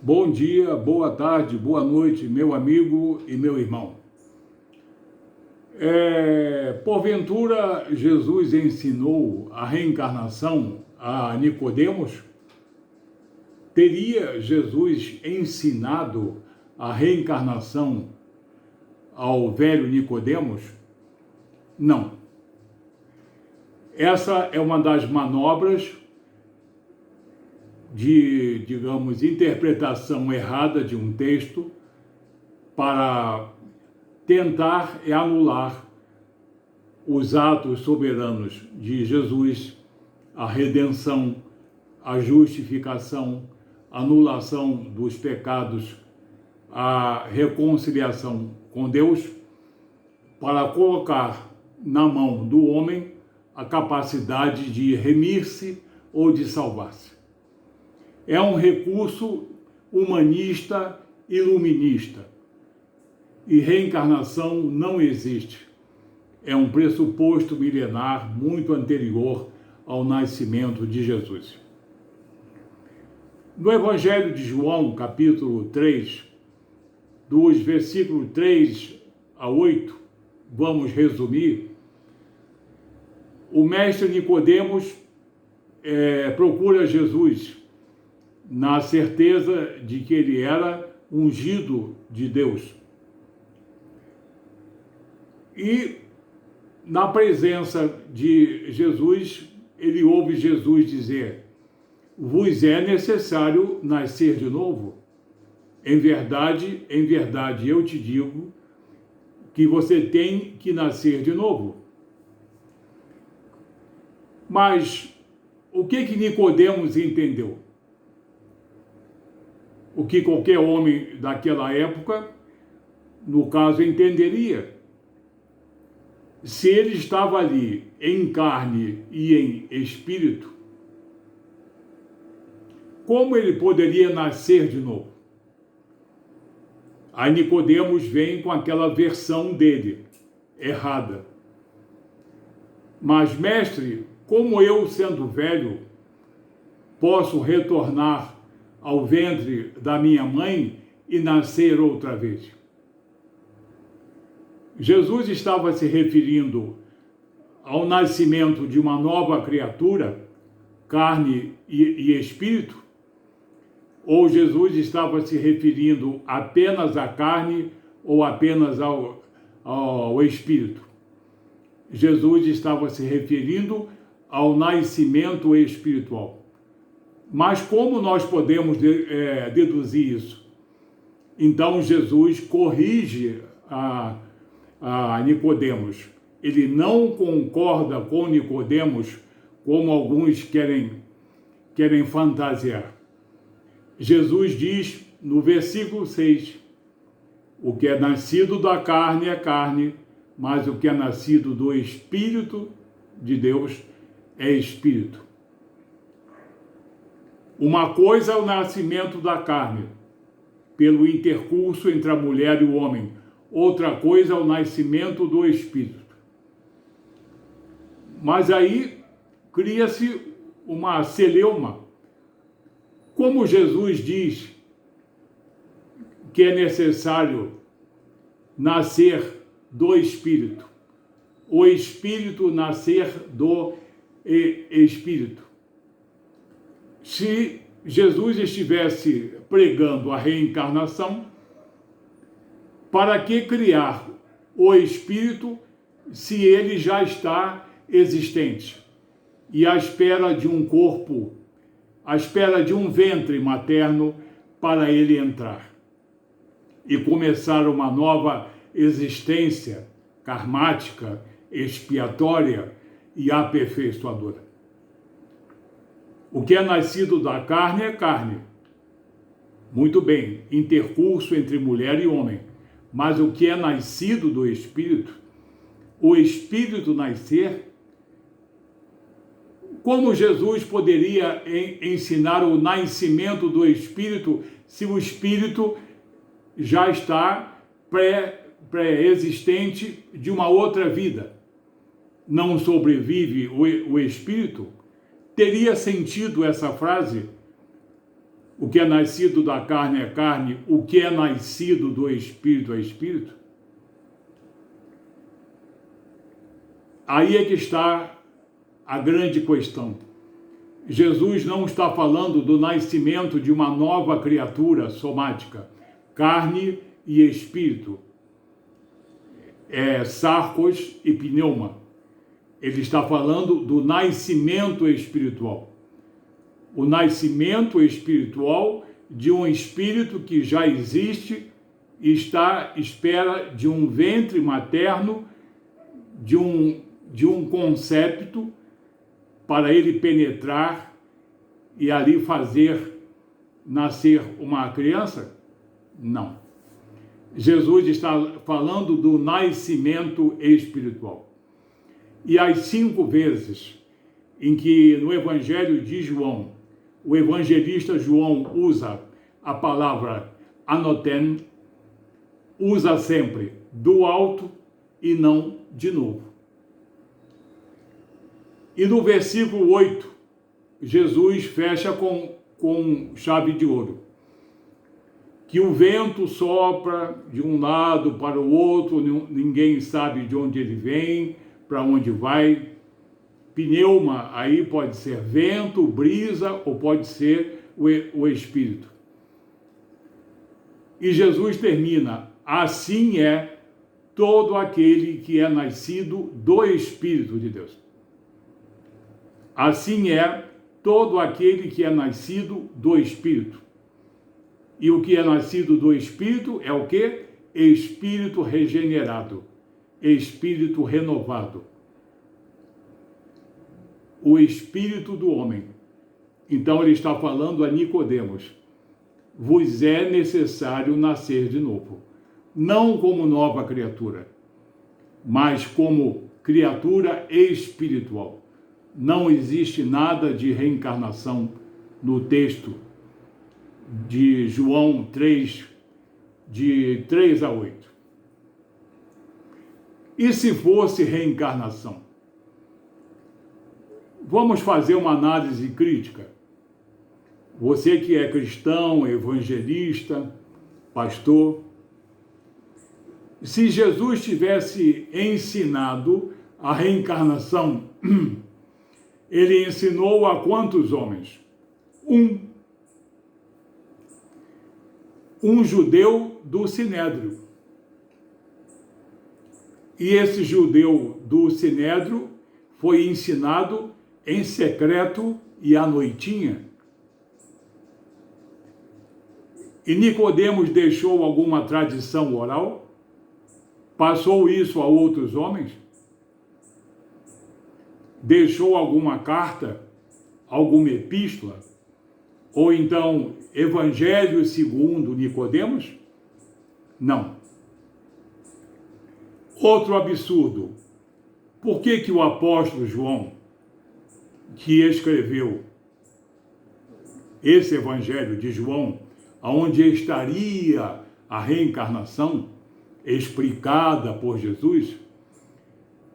Bom dia, boa tarde, boa noite, meu amigo e meu irmão. Porventura, Jesus ensinou a reencarnação a Nicodemos? Teria Jesus ensinado a reencarnação ao velho Nicodemos? Não. Essa é uma das manobras de, digamos, interpretação errada de um texto para tentar anular os atos soberanos de Jesus, a redenção, a justificação, a anulação dos pecados, a reconciliação com Deus, para colocar na mão do homem a capacidade de remir-se ou de salvar-se. É um recurso humanista, iluminista. E reencarnação não existe. É um pressuposto milenar muito anterior ao nascimento de Jesus. No Evangelho de João, capítulo 3, dos versículos 3 a 8, vamos resumir, o mestre Nicodemos procura Jesus na certeza de que ele era ungido de Deus. E na presença de Jesus, ele ouve Jesus dizer: vos é necessário nascer de novo. Em verdade, eu te digo que você tem que nascer de novo. Mas o que Nicodemos entendeu? O que qualquer homem daquela época, no caso, entenderia. Se ele estava ali em carne e em espírito, como ele poderia nascer de novo? Aí Nicodemos vem com aquela versão dele, errada. Mas, mestre, como eu, sendo velho, posso retornar ao ventre da minha mãe e nascer outra vez? Jesus estava se referindo ao nascimento de uma nova criatura, carne e espírito? Ou Jesus estava se referindo apenas à carne ou apenas ao espírito? Jesus estava se referindo ao nascimento espiritual. Mas como nós podemos deduzir isso? Então Jesus corrige a Nicodemos. Ele não concorda com Nicodemos como alguns querem fantasiar. Jesus diz no versículo 6, o que é nascido da carne é carne, mas o que é nascido do Espírito de Deus é espírito. Uma coisa é o nascimento da carne, pelo intercurso entre a mulher e o homem. Outra coisa é o nascimento do Espírito. Mas aí cria-se uma celeuma. Como Jesus diz que é necessário nascer do Espírito, o Espírito nascer do Espírito. Se Jesus estivesse pregando a reencarnação, para que criar o Espírito se ele já está existente e à espera de um corpo, à espera de um ventre materno para ele entrar e começar uma nova existência karmática, expiatória e aperfeiçoadora? O que é nascido da carne é carne. Muito bem, intercurso entre mulher e homem. Mas o que é nascido do Espírito, o Espírito nascer, como Jesus poderia ensinar o nascimento do Espírito se o Espírito já está pré-existente de uma outra vida? Não sobrevive o Espírito? Teria sentido essa frase? O que é nascido da carne é carne, o que é nascido do Espírito é Espírito? Aí é que está a grande questão. Jesus não está falando do nascimento de uma nova criatura somática, carne e espírito, sarcos e pneuma. Ele está falando do nascimento espiritual. O nascimento espiritual de um espírito que já existe e está à espera de um ventre materno, de um concepto, para ele penetrar e ali fazer nascer uma criança? Não. Jesus está falando do nascimento espiritual. E as 5 vezes em que no Evangelho de João, o evangelista João usa a palavra anoten, usa sempre do alto e não de novo. E no versículo 8, Jesus fecha com chave de ouro. Que o vento sopra de um lado para o outro, ninguém sabe de onde ele vem, para onde vai. Pneuma aí pode ser vento, brisa, ou pode ser o Espírito. E Jesus termina, assim é todo aquele que é nascido do Espírito de Deus. Assim é todo aquele que é nascido do Espírito. E o que é nascido do Espírito é o quê? Espírito regenerado, espírito renovado. O espírito do homem. Então ele está falando a Nicodemos: vos é necessário nascer de novo, não como nova criatura, mas como criatura espiritual. Não existe nada de reencarnação no texto de João 3, de 3 a 8. E se fosse reencarnação? Vamos fazer uma análise crítica. Você que é cristão, evangelista, pastor, se Jesus tivesse ensinado a reencarnação, ele ensinou a quantos homens? Um judeu do Sinédrio. E esse judeu do Sinédrio foi ensinado em secreto e à noitinha. E Nicodemos deixou alguma tradição oral? Passou isso a outros homens? Deixou alguma carta, alguma epístola? Ou então, Evangelho segundo Nicodemos? Não. Outro absurdo. Por que o apóstolo João, que escreveu esse Evangelho de João, onde estaria a reencarnação explicada por Jesus,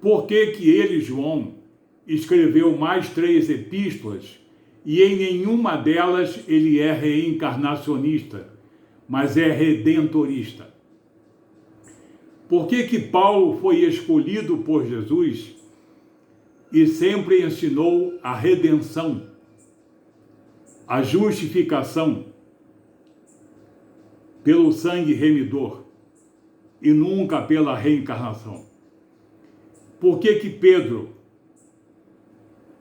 por que ele, João, escreveu mais 3 epístolas e em nenhuma delas ele é reencarnacionista, mas é redentorista? Por que Paulo foi escolhido por Jesus e sempre ensinou a redenção, a justificação pelo sangue remidor e nunca pela reencarnação? Por que Pedro,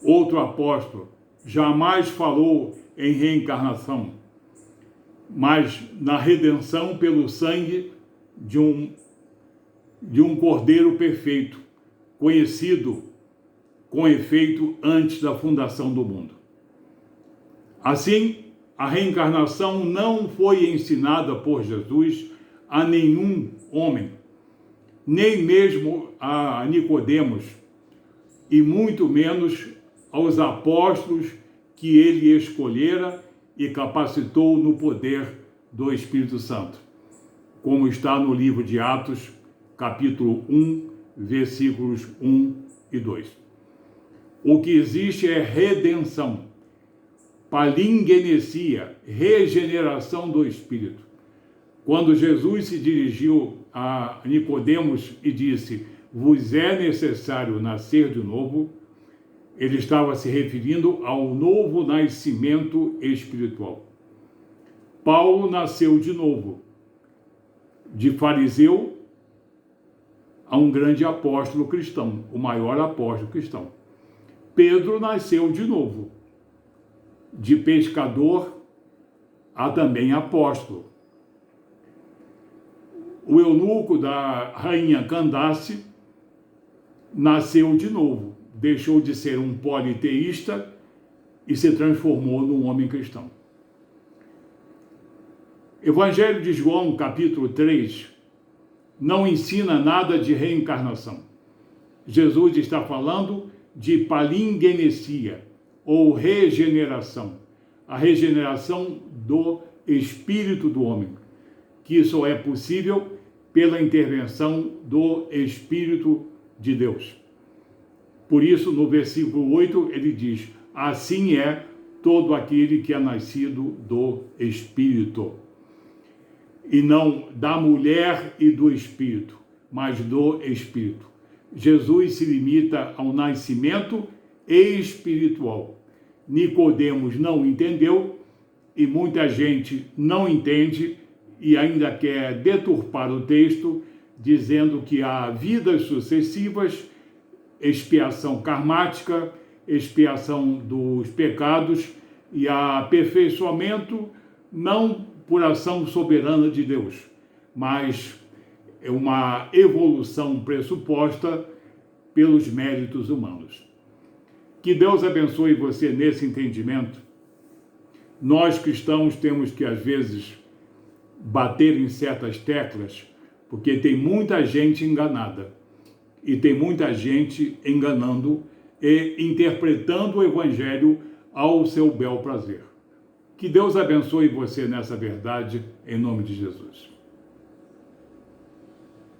outro apóstolo, jamais falou em reencarnação, mas na redenção pelo sangue de um cordeiro perfeito, conhecido com efeito antes da fundação do mundo? Assim, a reencarnação não foi ensinada por Jesus a nenhum homem, nem mesmo a Nicodemos, e muito menos aos apóstolos que ele escolhera e capacitou no poder do Espírito Santo, como está no livro de Atos, capítulo 1, versículos 1 e 2. O que existe é redenção. palingenesia, regeneração do espírito. Quando Jesus se dirigiu a Nicodemos e disse: vos é necessário nascer de novo, ele estava se referindo ao novo nascimento espiritual. Paulo nasceu de novo, de fariseu a um grande apóstolo cristão, o maior apóstolo cristão. Pedro nasceu de novo, de pescador a também apóstolo. O eunuco da rainha Candace nasceu de novo, deixou de ser um politeísta e se transformou num homem cristão. Evangelho de João, capítulo 3, não ensina nada de reencarnação. Jesus está falando de palingenesia, ou regeneração, a regeneração do espírito do homem, que só é possível pela intervenção do Espírito de Deus. Por isso, no versículo 8, ele diz: assim é todo aquele que é nascido do Espírito. E não da mulher e do Espírito, mas do Espírito. Jesus se limita ao nascimento espiritual. Nicodemos não entendeu, e muita gente não entende e ainda quer deturpar o texto, dizendo que há vidas sucessivas, expiação karmática, expiação dos pecados e aperfeiçoamento, não por ação soberana de Deus, mas é uma evolução pressuposta pelos méritos humanos. Que Deus abençoe você nesse entendimento. Nós cristãos temos que, às vezes, bater em certas teclas, porque tem muita gente enganada e tem muita gente enganando e interpretando o Evangelho ao seu bel prazer. Que Deus abençoe você nessa verdade, em nome de Jesus.